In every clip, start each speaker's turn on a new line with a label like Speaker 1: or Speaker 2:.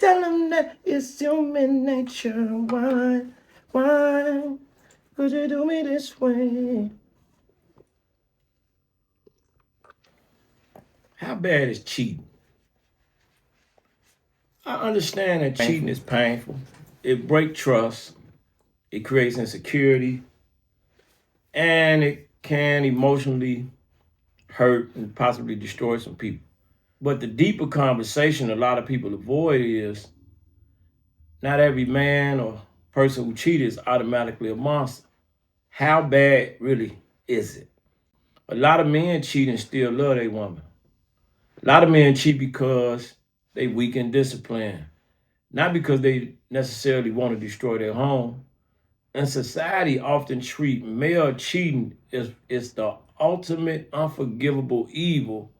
Speaker 1: Tell him that it's human nature. Why would you do me this way? How bad is cheating? I understand that cheating is painful. It breaks trust. It creates insecurity. And it can emotionally hurt and possibly destroy some people. But the deeper conversation a lot of people avoid is not every man or person who cheated is automatically a monster. How bad really is it? A lot of men cheat and still love their woman. A lot of men cheat because they weaken discipline, not because they necessarily want to destroy their home. And society often treat male cheating as the ultimate unforgivable evil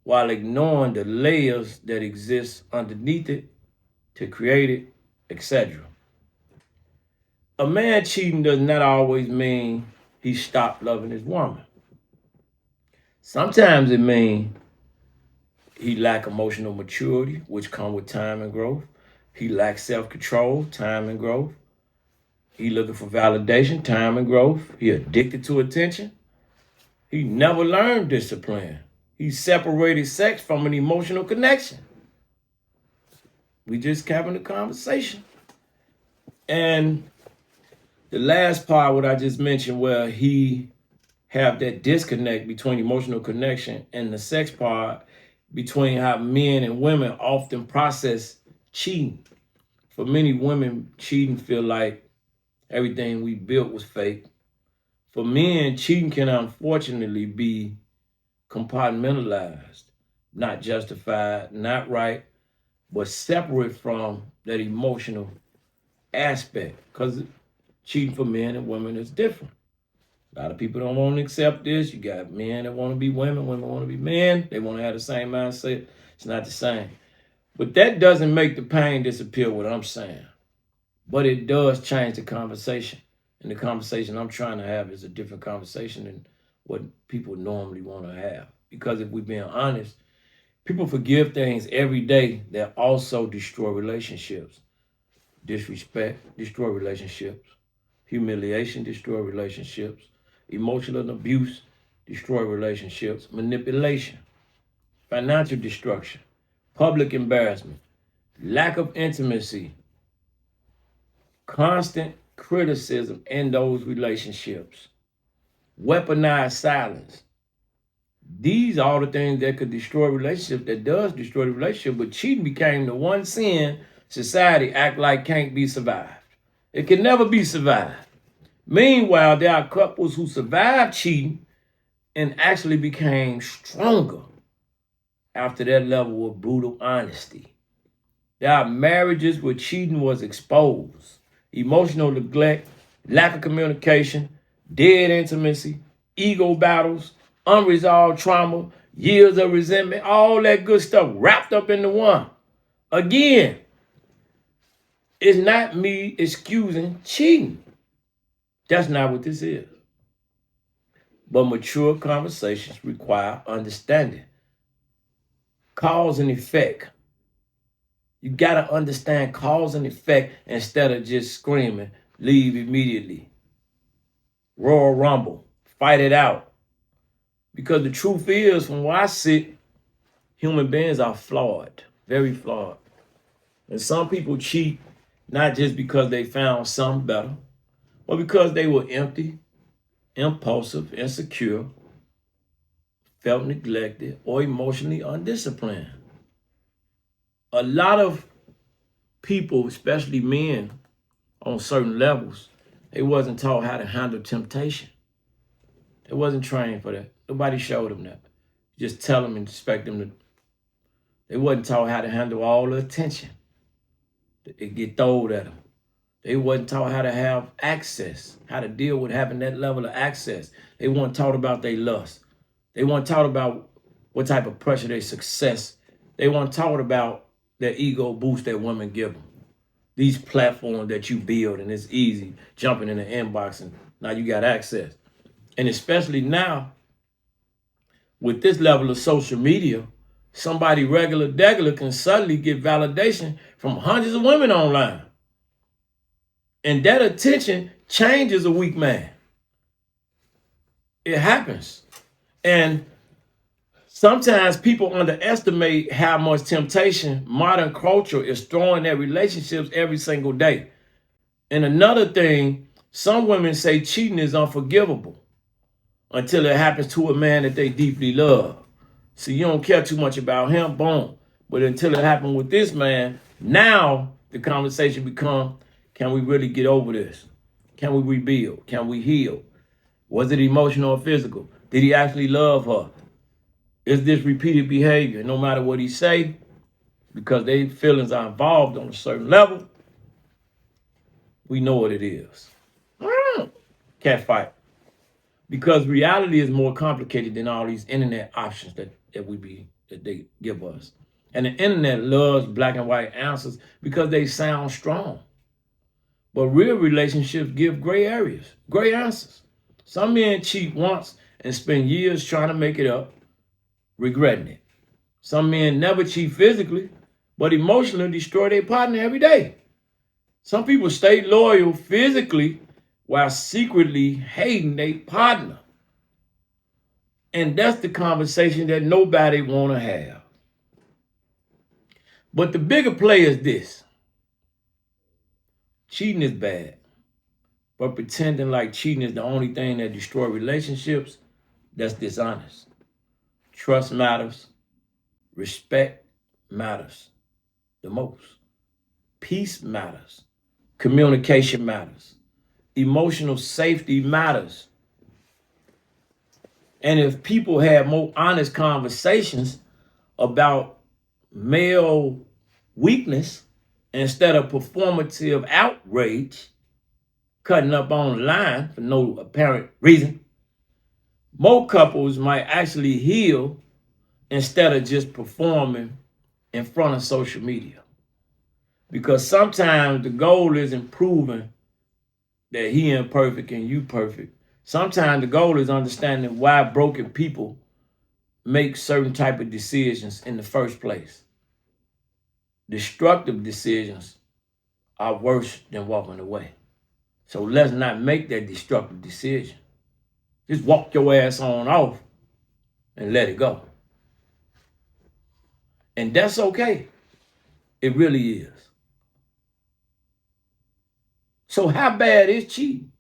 Speaker 1: while ignoring the layers that exist underneath it to create it, etc. A man cheating does not always mean he stopped loving his woman. Sometimes it means he lack emotional maturity, which come with time and growth. He lacks self-control, time and growth. He looking for validation, time and growth. He addicted to attention. He never learned discipline. He separated sex from an emotional connection. We just having a conversation. And the last part, what I just mentioned, where he have that disconnect between emotional connection and the sex part, between how men and women often process cheating. For many women, cheating feel like everything we built was fake. For men, cheating can unfortunately be compartmentalized, not justified, not right, but separate from that emotional aspect. Because cheating for men and women is different. A lot of people don't want to accept this. You got men that want to be women, women want to be men. They want to have the same mindset. It's not the same. But that doesn't make the pain disappear, what I'm saying. But it does change the conversation. And the conversation I'm trying to have is a different conversation than what people normally want to have. Because if we're being honest, people forgive things every day that also destroy relationships. Disrespect, destroy relationships. Humiliation, destroy relationships. Emotional abuse, destroy relationships. Manipulation, financial destruction, public embarrassment, lack of intimacy, constant criticism in those relationships, weaponized silence. These are all the things that could destroy relationships, that does destroy the relationship, but cheating became the one sin society act like can't be survived. It can never be survived. Meanwhile, there are couples who survived cheating and actually became stronger after that level of brutal honesty. There are marriages where cheating was exposed. Emotional neglect, lack of communication, dead intimacy, ego battles, unresolved trauma, years of resentment, all that good stuff wrapped up into one. Again, it's not me excusing cheating. That's not what this is. But mature conversations require understanding. Cause and effect. You got to understand cause and effect instead of just screaming, leave immediately. Royal Rumble, fight it out. Because the truth is, from where I sit, human beings are flawed, very flawed. And some people cheat not just because they found something better, but because they were empty, impulsive, insecure, felt neglected, or emotionally undisciplined. A lot of people, especially men on certain levels, they wasn't taught how to handle temptation. They wasn't trained for that. Nobody showed them that. Just tell them and expect them to. They wasn't taught how to handle all the attention. It get thrown at them. They wasn't taught how to have access, how to deal with having that level of access. They weren't taught about their lust. They weren't taught about what type of pressure their success. They weren't taught about their ego boost that women give them. These platforms that you build, and it's easy jumping in the inbox and now you got access. And especially now, with this level of social media, somebody regular degular can suddenly get validation from hundreds of women online. And that attention changes a weak man. It happens. And sometimes people underestimate how much temptation modern culture is throwing at relationships every single day. And another thing, some women say cheating is unforgivable until it happens to a man that they deeply love. So you don't care too much about him, boom. But until it happened with this man, now the conversation becomes, can we really get over this? Can we rebuild? Can we heal? Was it emotional or physical? Did he actually love her? Is this repeated behavior? No matter what he say, because their feelings are involved on a certain level, we know what it is. Cat fight. Because reality is more complicated than all these internet options that they give us. And the internet loves black and white answers because they sound strong. But real relationships give gray areas, gray answers. Some men cheat once and spend years trying to make it up, regretting it. Some men never cheat physically, but emotionally destroy their partner every day. Some people stay loyal physically while secretly hating their partner. And that's the conversation that nobody want to have. But the bigger play is this. Cheating is bad. But pretending like cheating is the only thing that destroys relationships, that's dishonest. Trust matters. Respect matters the most. Peace matters. Communication matters. Emotional safety matters. And if people had more honest conversations about male weakness instead of performative outrage, cutting up online for no apparent reason, more couples might actually heal instead of just performing in front of social media. Because sometimes the goal isn't proving that he imperfect and you perfect. Sometimes the goal is understanding why broken people make certain type of decisions in the first place. Destructive decisions are worse than walking away. So let's not make that destructive decision. Just walk your ass on off and let it go. And that's okay. It really is. So how bad is cheating?